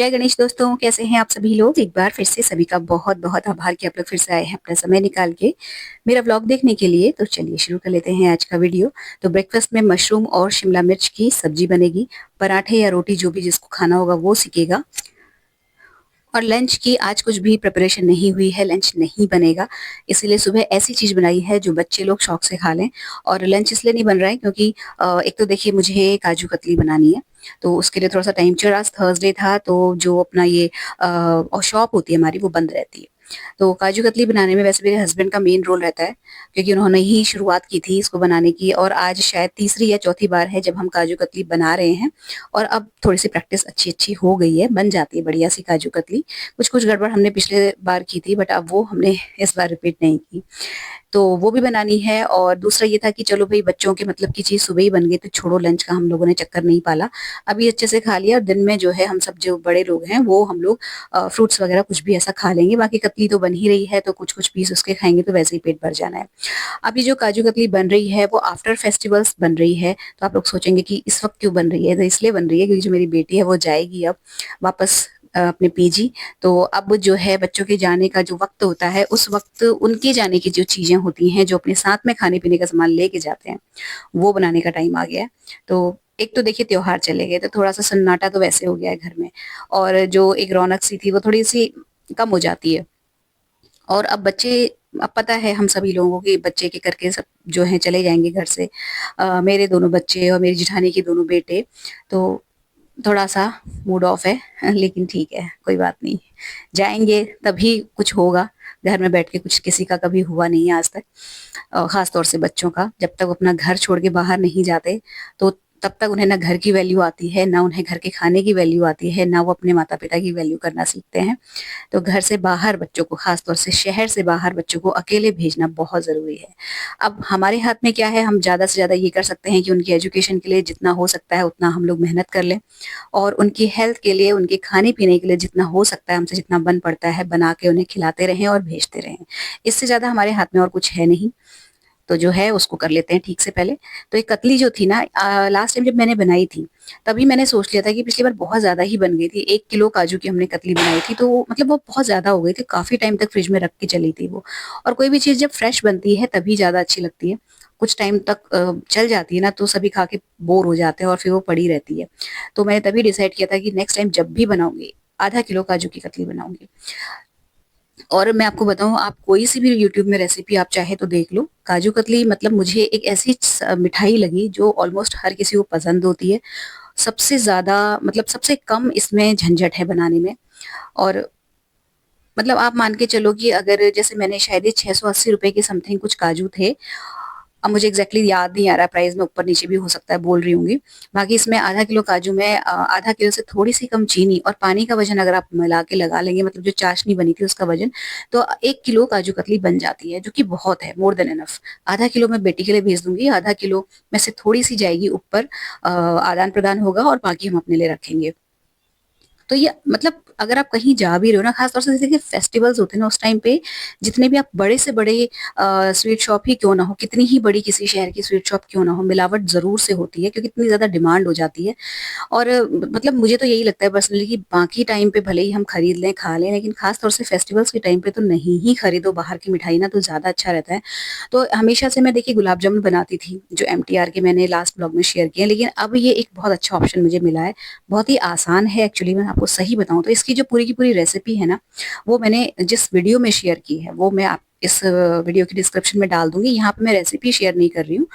जय गणेश दोस्तों, कैसे हैं आप सभी लोग? एक बार फिर से सभी का बहुत-बहुत आभार कि आप लोग फिर से आए हैं अपना समय निकाल के मेरा व्लॉग देखने के लिए। तो चलिए शुरू कर लेते हैं आज का वीडियो। तो ब्रेकफास्ट में मशरूम और शिमला मिर्च की सब्जी बनेगी, पराठे या रोटी जो भी जिसको खाना होगा वो सीखेगा। और लंच की आज कुछ भी प्रिपरेशन नहीं हुई है, लंच नहीं बनेगा, इसीलिए सुबह ऐसी चीज़ बनाई है जो बच्चे लोग शौक से खा लें। और लंच इसलिए नहीं बन रहा है क्योंकि एक तो देखिए मुझे काजू कतली बनानी है, तो उसके लिए थोड़ा-सा टाइम चाहिए। आज थर्सडे था तो जो अपना ये और शॉप होती है हमारी वो बंद रहती है। तो काजू कतली बनाने में वैसे मेरे हस्बैंड का मेन रोल रहता है, क्योंकि उन्होंने ही शुरुआत की थी इसको बनाने की और आज शायद तीसरी या चौथी बार है जब हम काजू कतली बना रहे हैं। और अब थोड़ी-सी प्रैक्टिस अच्छी-अच्छी हो गई है, बन जाती है बढ़िया सी काजू कतली। कुछ-कुछ गड़बड़ हमने पिछले बार की थी बट अब वो हमने इस बार रिपीट नहीं की। तो वो भी बनानी है और दूसरा ये था कि चलो भई बच्चों के मतलब की चीज़ सुबह ही बन गई तो छोड़ो लंच का हम लोगों ने चक्कर नहीं पाला। अभी अच्छे से खा लिया और दिन में जो है हम सब जो बड़े लोग हैं वो हम लोग फ्रूट्स वगैरह कुछ भी ऐसा खा लेंगे। बाकी कतली तो बन ही रही है तो कुछ-कुछ पीस उसके खाएँगे तो वैसे ही पेट भर जाना है। अब ये जो काजू कतली बन रही है वो आफ्टर फेस्टिवल्स बन रही है, तो आप लोग सोचेंगे कि इस वक़्त क्यों बन रही है? तो इसलिए बन रही है क्योंकि जो मेरी बेटी है वो जाएगी अब वापस अपने पीजी। तो अब जो है बच्चों के जाने का जो वक़्त होता है, उस वक़्त उनके जाने की जो चीज़ें होती हैं, जो अपने साथ में खाने-पीने का सामान लेके जाते हैं, वो बनाने का टाइम आ गया है। तो एक तो देखिए त्योहार चले गए, तो थोड़ा-सा सन्नाटा तो वैसे हो गया है घर में और जो एक रौनक-सी थी वो थोड़ी-सी कम हो जाती है। और अब बच्चे अब पता है हम सभी लोगों को कि बच्चे के करके सब जो हैं चले जाएँगे घर से। मेरे दोनों बच्चे और मेरी जेठानी के दोनों बेटे, तो थोड़ा-सा मूड ऑफ है लेकिन ठीक है, कोई बात नहीं। जाएँगे तभी कुछ होगा, घर में बैठ के कुछ किसी का कभी हुआ नहीं है आज तक। ख़ास तौर से बच्चों का, जब तक वो अपना घर छोड़ के बाहर नहीं जाते, तो तब तक उन्हें ना घर की वैल्यू आती है, ना उन्हें घर के खाने की वैल्यू आती है, ना वो अपने माता-पिता की वैल्यू करना सीखते हैं। तो घर से बाहर बच्चों को ख़ास तौर से शहर से बाहर बच्चों को अकेले भेजना बहुत ज़रूरी है। अब हमारे हाथ में क्या है, हम ज़्यादा से ज़्यादा ये कर सकते हैं कि उनकी एजुकेशन के लिए जितना हो सकता है उतना हम लोग मेहनत कर लें और उनकी हेल्थ के लिए, उनके खाने-पीने के लिए जितना हो सकता है हमसे जितना बन पड़ता है बना के उन्हें खिलाते रहें और भेजते रहें। इससे ज़्यादा हमारे हाथ में और कुछ है नहीं। तो जो है उसको कर लेते हैं ठीक से पहले। तो ये कतली जो थी ना लास्ट टाइम जब मैंने बनाई थी, तभी मैंने सोच लिया था कि पिछली बार बहुत ज़्यादा ही बन गई थी। 1 किलो काजू की हमने कतली बनाई थी तो मतलब वो बहुत ज़्यादा हो गई थी, काफ़ी टाइम तक फ्रिज में रख के चली थी वो। और कोई भी चीज़ जब फ्रेश बनती है तभी ज़्यादा अच्छी लगती है। कुछ टाइम तक चल जाती है ना तो सभी खा के बोर हो जाते हैं और फिर वो पड़ी रहती है। तो मैंने तभी डिसाइड किया था कि नेक्स्ट टाइम जब भी बनाऊँगी, आधा किलो काजू की कतली बनाऊँगी। और मैं आपको बताऊँ आप कोई सी भी यूट्यूब में रेसिपी आप चाहे तो देख लो। काजू कतली मतलब मुझे एक ऐसी मिठाई लगी जो ऑलमोस्ट हर किसी को पसंद होती है। सबसे ज़्यादा मतलब सबसे कम इसमें झंझट है बनाने में और मतलब आप मान के चलो कि अगर जैसे मैंने शायद ये ₹680 के समथिंग कुछ काजू थे। अब मुझे एग्ज़ैक्टली याद नहीं आ रहा प्राइस में ऊपर-नीचे भी हो सकता है बोल रही होंगी। बाकी इसमें आधा किलो काजू में आधा किलो से थोड़ी-सी कम चीनी और पानी का वज़न अगर आप मिला के लगा लेंगे मतलब जो चाशनी बनी थी उसका वज़न, तो 1 किलो काजू कतली बन जाती है जो कि बहुत है, मोर देन इनफ। आधा किलो मैं बेटी के लिए भेज दूँगी, आधा किलो में से थोड़ी-सी जाएगी ऊपर आदान-प्रदान होगा और बाकी हम अपने लिए रखेंगे। तो ये मतलब अगर आप कहीं जा भी रहे हो ना ख़ास तौर से जैसे कि फेस्टिवल्स होते हैं ना उस टाइम पे जितने भी आप बड़े से बड़े स्वीट शॉप ही क्यों ना हो, कितनी ही बड़ी किसी शहर की स्वीट शॉप क्यों ना हो, मिलावट ज़रूर से होती है क्योंकि इतनी ज़्यादा डिमांड हो जाती है। और मतलब मुझे तो यही लगता है पर्सनली कि बाकी टाइम पे भले ही हम खरीद लें, खा लें, लेकिन ख़ास तौर से फेस्टिवल्स के टाइम पे तो नहीं ही खरीदो बाहर की मिठाई ना तो ज़्यादा अच्छा रहता है। तो हमेशा से मैं देखिए गुलाब जामुन बनाती थी, जो एमटीआर के मैंने लास्ट ब्लॉग में शेयर किए हैं, लेकिन अब ये एक बहुत अच्छा ऑप्शन मुझे मिला है। बहुत ही आसान है एक्चुअली मैं आपको सही बताऊँ तो इसकी जो पूरी की पूरी रेसिपी है ना, वो मैंने जिस वीडियो में शेयर की है, वो मैं आप इस वीडियो की डिस्क्रिप्शन में डाल दूँगी। यहाँ पे मैं रेसिपी शेयर नहीं कर रही हूँ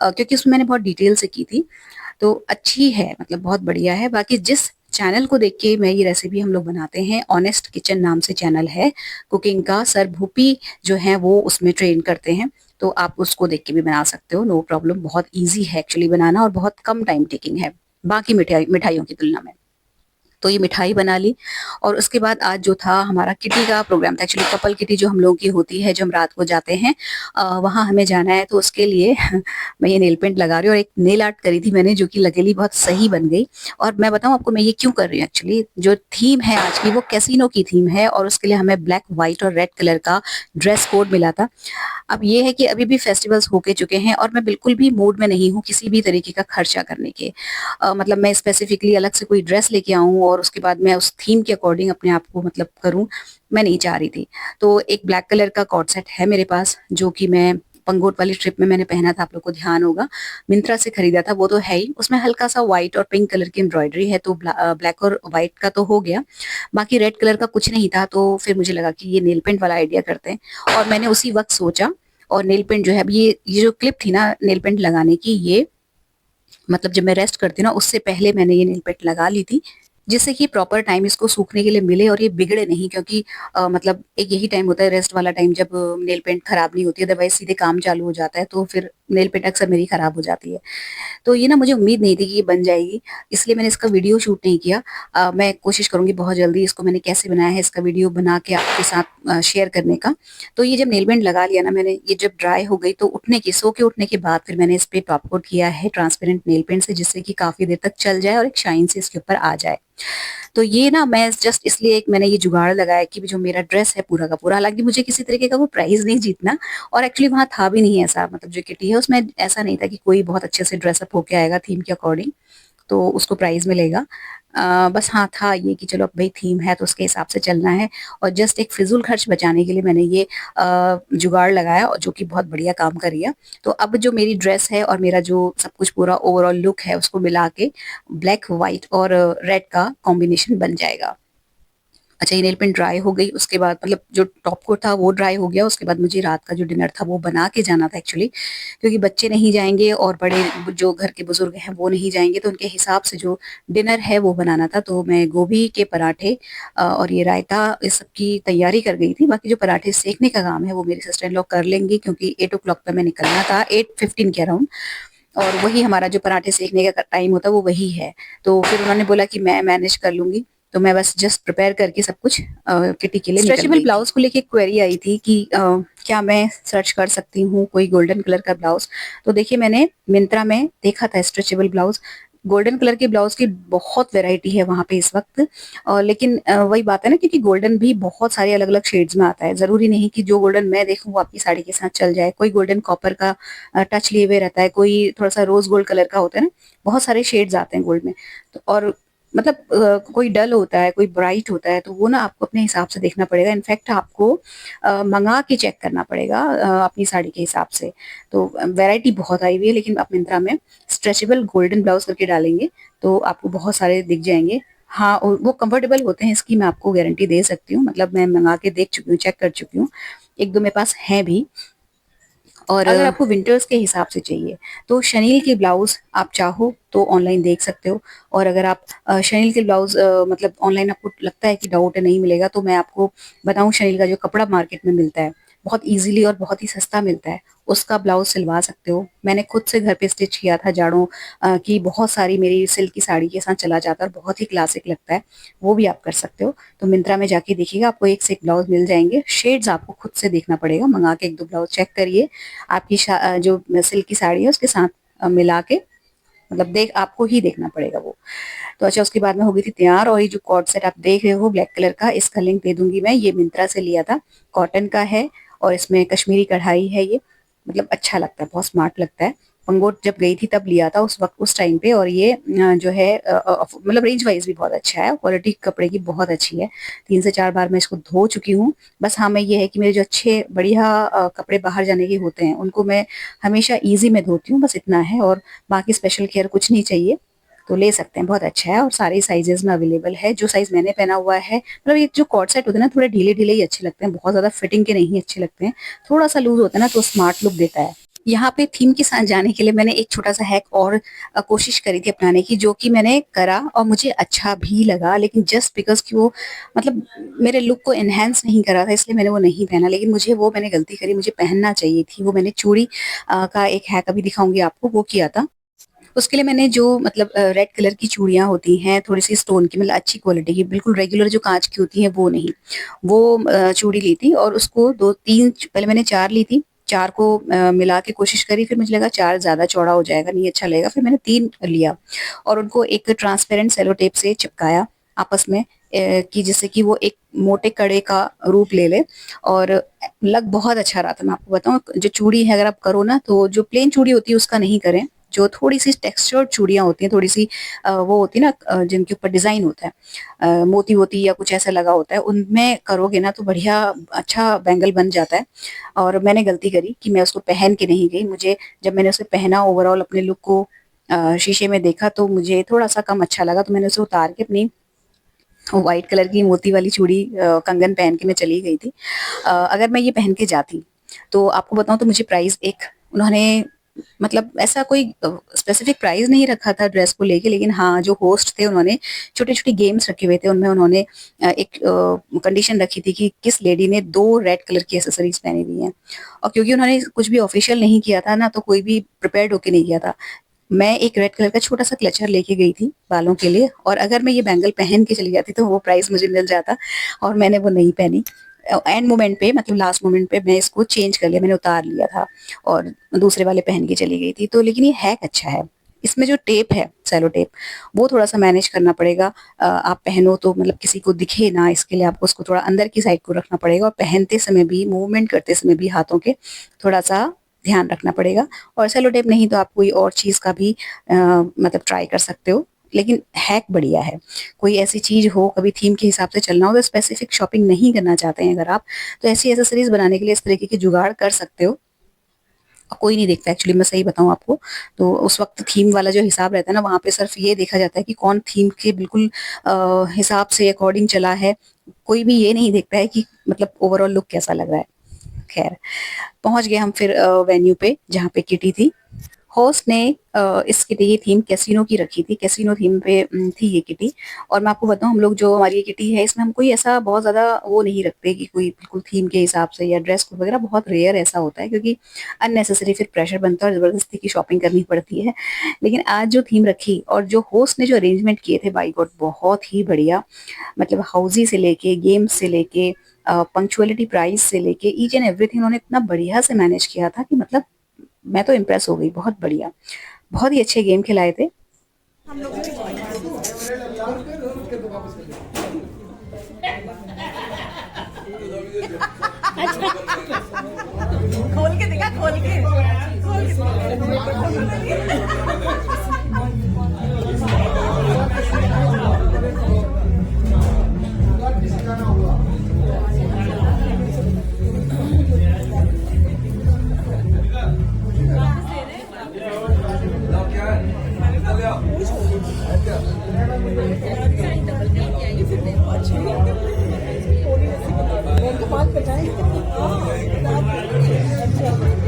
क्योंकि उसमें मैंने बहुत डिटेल से की थी। तो अच्छी है मतलब बहुत बढ़िया है। बाकी जिस चैनल को देख के मैं ये रेसिपी हम लोग बनाते हैं, ऑनेस्ट किचन नाम से चैनल है कुकिंग का, सर भूपी जो हैं वो उसमें ट्रेन करते हैं। तो आप उसको देख के भी बना सकते हो, नो प्रॉब्लम। बहुत ईज़ी है एक्चुअली बनाना और बहुत कम टाइम टेकिंग है, बाकी मिठाइयों की तुलना में। तो ये मिठाई बना ली और उसके बाद आज जो था हमारा किटी का प्रोग्राम था। एक्चुअली कपल किटी जो हम लोगों की होती है, जो हम रात को जाते हैं वहाँ हमें जाना है तो उसके लिए मैं ये नेल पेंट लगा रही हूँ और एक नेल आर्ट करी थी मैंने जो कि लकीली बहुत सही बन गई। और मैं बताऊँ आपको मैं ये क्यों कर रही हूँ एक्चुअली जो थीम है आज की वो कैसीनो की थीम है और उसके लिए हमें ब्लैक, व्हाइट और रेड कलर का ड्रेस कोड मिला था। अब ये है कि अभी भी फेस्टिवल्स होके चुके हैं और मैं बिल्कुल भी मूड में नहीं हूँ किसी भी तरीके का खर्चा करने के। मतलब मैं स्पेसिफिकली अलग से कोई ड्रेस लेके आऊँ और उसके बाद मैं उस थीम के अकॉर्डिंग अपने आप को मतलब करूँ, मैं नहीं चाह रही थी। तो एक ब्लैक कलर का कॉर्ड सेट है मेरे पास, जो कि मैं पंगोट वाली ट्रिप में मैंने पहना था, आप लोग को ध्यान होगा। मिंत्रा से खरीदा था, वो तो है ही। उसमें हल्का-सा व्हाइट और पिंक कलर की एम्ब्रॉयडरी है, तो ब्लैक और व्हाइट का तो हो गया। बाकी रेड कलर का कुछ नहीं था, तो फिर मुझे लगा कि ये नेल पेंट वाला आइडिया करते हैं, और मैंने उसी वक़्त सोचा। और नेल पेंट जो है, अब ये जो क्लिप थी ना नेल पेंट लगाने की, ये मतलब जब मैं रेस्ट करती हूँ ना, उससे पहले मैंने ये नेल पेंट लगा ली थी, जिससे कि प्रॉपर टाइम इसको सूखने के लिए मिले और ये बिगड़े नहीं, क्योंकि मतलब एक यही टाइम होता है रेस्ट वाला टाइम, जब नेल पेंट खराब नहीं होती है, अदरवाइज सीधे काम चालू हो जाता है, तो फिर नेल पेंट अक्सर मेरी खराब हो जाती है। तो ये ना मुझे उम्मीद नहीं थी कि ये बन जाएगी, इसलिए मैंने इसका वीडियो शूट नहीं किया। मैं कोशिश करूँगी बहुत जल्दी इसको मैंने कैसे बनाया है इसका वीडियो बना के आपके साथ शेयर करने का। तो ये जब नेल पेंट लगा लिया ना मैंने, ये जब ड्राई हो गई, तो सो के उठने के बाद फिर मैंने इस पे टॉप कोट किया है ट्रांसपेरेंट नेल पेंट से, जिससे कि काफ़ी देर तक चल जाए और एक शाइन से इसके ऊपर आ जाए। तो ये ना मैं जस्ट इसलिए एक मैंने ये जुगाड़ लगाया कि जो मेरा ड्रेस है पूरा का पूरा, हालाँकि मुझे किसी तरीके का वो प्राइज़ नहीं जीतना, और एक्चुअली वहाँ था भी नहीं ऐसा, मतलब जो किटी है उसमें ऐसा नहीं था कि कोई बहुत अच्छे से ड्रेस अप होके आएगा थीम के अकॉर्डिंग, तो उसको प्राइज़ मिलेगा। बस हाँ, था ये कि चलो अब भई थीम है तो उसके हिसाब से चलना है, और जस्ट एक फिज़ूल खर्च बचाने के लिए मैंने ये जुगाड़ लगाया, और जो कि बहुत बढ़िया काम कर रिहा। तो अब जो मेरी ड्रेस है और मेरा जो सब कुछ पूरा ओवरऑल लुक है, उसको मिला के ब्लैक, व्हाइट और रेड का कॉम्बिनेशन बन जाएगा। अच्छा, ये नेल पेंट ड्राई हो गई, उसके बाद मतलब जो टॉप कोट था वो ड्राई हो गया, उसके बाद मुझे रात का जो डिनर था वो बना के जाना था एक्चुअली, क्योंकि बच्चे नहीं जाएँगे और बड़े जो घर के बुज़ुर्ग हैं वो नहीं जाएँगे, तो उनके हिसाब से जो डिनर है वो बनाना था। तो मैं गोभी के पराठे और ये रायता, इस सब की तैयारी कर गई थी। बाकी जो पराठे सेकने का काम है वो मेरी सिस्टर इन लॉ कर लेंगी, क्योंकि 8 ओ क्लॉक पे हमें निकलना था, 8:15 के अराउंड, और वही हमारा जो पराठे सेकने का टाइम होता है वो वही है। तो फिर उन्होंने बोला कि मैं मैनेज कर लूँगी, तो मैं बस जस्ट प्रिपेयर करके सब कुछ किटी के लिए निकल स्ट्रेचेबल गई थी। ब्लाउज़ को लेके एक क्वेरी आई थी कि क्या मैं सर्च कर सकती हूँ कोई गोल्डन कलर का ब्लाउज़? तो देखिए, मैंने मिंत्रा में देखा था स्ट्रेचेबल ब्लाउज़, गोल्डन कलर के ब्लाउज़ की बहुत वैरायटी है वहाँ पे इस वक़्त, लेकिन वही बात है ना, क्योंकि गोल्डन भी बहुत सारे अलग-अलग शेड्स में आता है। ज़रूरी नहीं कि जो गोल्डन मैं देखूँ वो आपकी साड़ी के साथ चल जाए। कोई गोल्डन कॉपर का टच लिए हुए रहता है, कोई थोड़ा-सा रोज़ गोल्ड कलर का होता है ना, बहुत सारे शेड्स आते हैं गोल्ड में। तो और मतलब कोई डल होता है, कोई ब्राइट होता है, तो वो ना आपको अपने हिसाब से देखना पड़ेगा। इनफैक्ट आपको मँगा के चेक करना पड़ेगा अपनी साड़ी के हिसाब से। तो वैरायटी बहुत आई हुई है, लेकिन आप मिंत्रा में स्ट्रेचेबल गोल्डन ब्लाउज़ करके डालेंगे, तो आपको बहुत सारे दिख जाएँगे। हाँ, और वो कंफर्टेबल होते हैं, इसकी मैं आपको गारंटी दे सकती हूँ। मतलब मैं मँगा के देख चुकी हूँ, चेक कर चुकी हूँ। 1-2 मेरे पास हैं भी। और अगर आपको विंटर्स के हिसाब से चाहिए, तो शनील के ब्लाउज़ आप चाहो तो ऑनलाइन देख सकते हो, और अगर आप शनील के ब्लाउज़ मतलब ऑनलाइन आपको लगता है कि डाउट है नहीं मिलेगा, तो मैं आपको बताऊँ, शनील का जो कपड़ा मार्केट में मिलता है, बहुत ईज़िली और बहुत ही सस्ता मिलता है, उसका ब्लाउज़ सिलवा सकते हो। मैंने खुद से घर पे स्टिच किया था जाड़ों की बहुत सारी मेरी सिल्क की साड़ी के साथ चला जाता है, और बहुत ही क्लासिक लगता है, वो भी आप कर सकते हो। तो मिंत्रा में जाके देखिएगा, आपको एक से एक ब्लाउज़ मिल जाएँगे। शेड्स आपको खुद से देखना पड़ेगा, मँगा के 1-2 ब्लाउज़ चेक करिए, आपकी जो सिल्क की साड़ी है उसके साथ मिला के, मतलब देख आपको ही देखना पड़ेगा वो। तो अच्छा, उसके बाद मैं हो गई थी तैयार, और ये जो कॉर्ड सेट आप देख रहे हो ब्लैक कलर का, इसका लिंक दे दूँगी मैं, ये मिंत्रा से लिया था, कॉटन का है, और इसमें कश्मीरी कढ़ाई है ये, मतलब अच्छा लगता है, बहुत स्मार्ट लगता है। पंगोट जब गई थी तब लिया था उस वक़्त, उस टाइम पे, और ये जो है मतलब रेंज वाइज़ भी बहुत अच्छा है, क्वालिटी कपड़े की बहुत अच्छी है। 3 से 4 बार मैं इसको धो चुकी हूँ। बस हाँ, मैं ये है कि मेरे जो अच्छे बढ़िया कपड़े बाहर जाने के होते हैं, उनको मैं हमेशा ईज़ी में धोती हूँ, बस इतना है, और बाकी स्पेशल केयर कुछ नहीं चाहिए। तो ले सकते हैं, बहुत अच्छा है, और सारे साइज़ेज़ में अवेलेबल है। जो साइज़ मैंने पहना हुआ है, मतलब ये जो कॉर्ड सेट होते हैं ना, थोड़े ढीले-ढीले ही अच्छे लगते हैं, बहुत ज़्यादा फिटिंग के नहीं अच्छे लगते हैं। थोड़ा-सा लूज़ होता है ना, तो स्मार्ट लुक देता है। यहाँ पे थीम के साथ जाने के लिए मैंने एक छोटा-सा हैक और कोशिश करी थी अपनाने की, जो कि मैंने करा और मुझे अच्छा भी लगा, लेकिन जस्ट बिकॉज़ कि वो मतलब मेरे लुक को एनहांस नहीं करा था, इसलिए मैंने वो नहीं पहना। लेकिन मुझे वो मैंने गलती करी, मुझे पहनना चाहिए थी। वो मैंने चूड़ी का एक हैक अभी दिखाऊँगी आपको, वो किया था। उसके लिए मैंने जो मतलब रेड कलर की चूड़ियाँ होती हैं, थोड़ी-सी स्टोन की, मतलब अच्छी क्वालिटी की, बिल्कुल रेगुलर जो काँच की होती हैं वो नहीं। वो चूड़ी ली थी, और उसको 2-3 पहले मैंने 4 ली थी। 4 को मिला के कोशिश करी, फिर मुझे लगा 4 ज़्यादा चौड़ा हो जाएगा, नहीं अच्छा लगेगा, फिर मैंने 3 लिया, और उनको एक ट्रांसपेरेंट सेलो टेप से चिपकाया आपस में, कि जिससे कि वो एक मोटे कड़े का रूप ले ले, और लग बहुत अच्छा रहा था। मैं आपको बताऊँ, जो चूड़ी है अगर आप करो ना, तो जो प्लेन चूड़ी होती है उसका नहीं करें, जो थोड़ी सी टेक्सचर्ड चूड़ियाँ होती हैं, थोड़ी सी वो होती है ना जिनके ऊपर डिज़ाइन होता है, मोती वोती या कुछ ऐसा लगा होता है, उनमें करोगे ना तो बढ़िया अच्छा बैंगल बन जाता है। और मैंने गलती करी कि मैं उसको पहन के नहीं गई। मुझे जब मैंने उसे पहना, ओवरऑल अपने लुक को शीशे में देखा, तो मुझे थोड़ा-सा कम अच्छा लगा, तो मैंने उसे उतार के अपनी व्हाइट कलर की मोती वाली चूड़ी कंगन पहन के मैं चली गई थी। अगर मैं ये पहन के जाती, तो आपको बताऊँ तो मुझे प्राइस एक उन्होंने मतलब ऐसा कोई स्पेसिफिक प्राइस नहीं रखा था ड्रेस को लेके, लेकिन हाँ, जो होस्ट थे उन्होंने छोटे-छोटे गेम्स रखे हुए थे, उनमें उन्होंने एक कंडीशन रखी थी कि किस लेडी ने 2 रेड कलर की एक्सेसरीज़ पहनी हुई हैं। और क्योंकि उन्होंने कुछ भी ऑफ़िशियल नहीं किया था ना, तो कोई भी प्रिपेयर्ड होके नहीं गया था। मैं एक रेड कलर का छोटा-सा क्लचर लेके गई थी बालों के लिए, और अगर मैं ये बैंगल पहन के चली जाती तो वो प्राइस मुझे मिल जाता, और मैंने वो नहीं पहनी। एंड मोमेंट पे, मतलब लास्ट मोमेंट पे मैं इसको चेंज कर लिया, मैंने उतार लिया था और दूसरे वाले पहन के चली गई थी। तो लेकिन ये हैक अच्छा है। इसमें जो टेप है, सेलो टेप, वो थोड़ा-सा मैनेज करना पड़ेगा। आप पहनो तो मतलब किसी को दिखे ना, इसके लिए आपको उसको थोड़ा अंदर की साइड को रखना पड़ेगा, और पहनते समय भी, मूवमेंट करते समय भी हाथों के थोड़ा-सा ध्यान रखना पड़ेगा। और सेलो टेप नहीं तो आप कोई और चीज़ का भी मतलब ट्राई कर सकते हो। लेकिन हैक बढ़िया है। कोई ऐसी चीज़ हो, कभी थीम के हिसाब से चलना हो, तो स्पेसिफिक शॉपिंग नहीं करना चाहते हैं अगर आप, तो ऐसी एक्सेसरीज़ बनाने के लिए इस तरीके के जुगाड़ कर सकते हो। कोई नहीं देखता एक्चुअली, मैं सही बताऊँ आपको, तो उस वक़्त थीम वाला जो हिसाब रहता है ना, वहाँ पे सिर्फ़ ये देखा जाता है कि कौन थीम के बिल्कुल हिसाब से अकॉर्डिंग चला है। कोई भी ये नहीं देखता है कि मतलब ओवरऑल लुक कैसा लग रहा है। ख़ैर, पहुँच गए हम फिर वेन्यू पे जहाँ पे किटी थी। होस्ट ने इस किटी की थीम कैसीनो की रखी थी, कैसीनो थीम पे थी ये किटी। और मैं आपको बताऊँ, हम लोग जो हमारी ये किटी है, इसमें हम कोई ऐसा बहुत ज़्यादा वो नहीं रखते कि कोई बिल्कुल थीम के हिसाब से या ड्रेस कोड वगैरह, बहुत रेयर ऐसा होता है, क्योंकि अननेसेसरी फिर प्रेशर बनता है और ज़बरदस्ती की शॉपिंग करनी पड़ती है। लेकिन आज जो थीम रखी और जो होस्ट ने जो अरेंजमेंट किए थे, बाय गॉड बहुत ही बढ़िया। मतलब हाउज़ी से लेके, गेम्स से लेके, पंक्चुअलिटी प्राइस से लेके, ईच एंड एवरीथिंग उन्होंने इतना बढ़िया से मैनेज किया था कि मतलब मैं तो इम्प्रेस हो गई, बहुत बढ़िया। बहुत ही अच्छे गेम खिलाए थे। खोल के दिखा, खोल के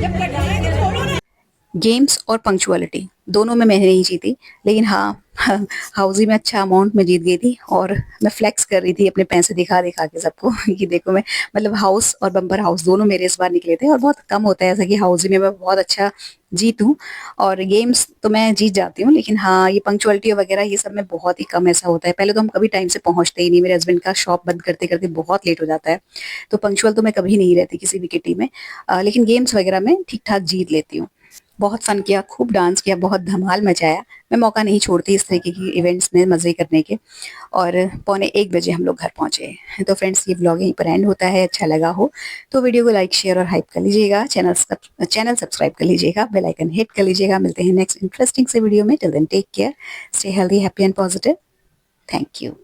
जब कटाएंगे छोड़ो ना। गेम्स और पंक्चुअलिटी दोनों में मैं नहीं जीती, लेकिन हाँ, हाउज़ी में अच्छा अमाउंट में जीत गई थी, और मैं फ्लेक्स कर रही थी अपने पैसे दिखा-दिखा के सबको कि देखो मैं, मतलब हाउस और बम्पर हाउस दोनों मेरे इस बार निकले थे, और बहुत कम होता है ऐसा कि हाउज़ी में मैं बहुत अच्छा जीतूँ, और गेम्स तो मैं जीत जाती हूँ, लेकिन हाँ, ये पंक्चुअलिटी वगैरह ये सब में बहुत ही कम ऐसा होता है। पहले तो हम कभी टाइम से पहुँचते ही नहीं, मेरे हस्बैंड का शॉप बंद करते-करते बहुत लेट हो जाता है, तो पंक्चुअल तो मैं कभी नहीं रहती किसी भी किटी में। लेकिन गेम्स वगैरह में ठीक-ठाक जीत लेती हूँ। बहुत फन किया, खूब डांस किया, बहुत धमाल मचाया। मैं मौका नहीं छोड़ती इस तरीके की इवेंट्स में मज़े करने के, और पौने 1 बजे हम लोग घर पहुँचे। तो फ्रेंड्स, ये व्लॉग यहीं पर एंड होता है। अच्छा लगा हो तो वीडियो को लाइक, शेयर और हाइप कर लीजिएगा। चैनल सब्सक्राइब कर लीजिएगा, बेल आइकन हिट कर लीजिएगा। मिलते हैं नेक्स्ट इंटरेस्टिंग से वीडियो में। Till then take care, stay healthy, happy and positive. Thank you.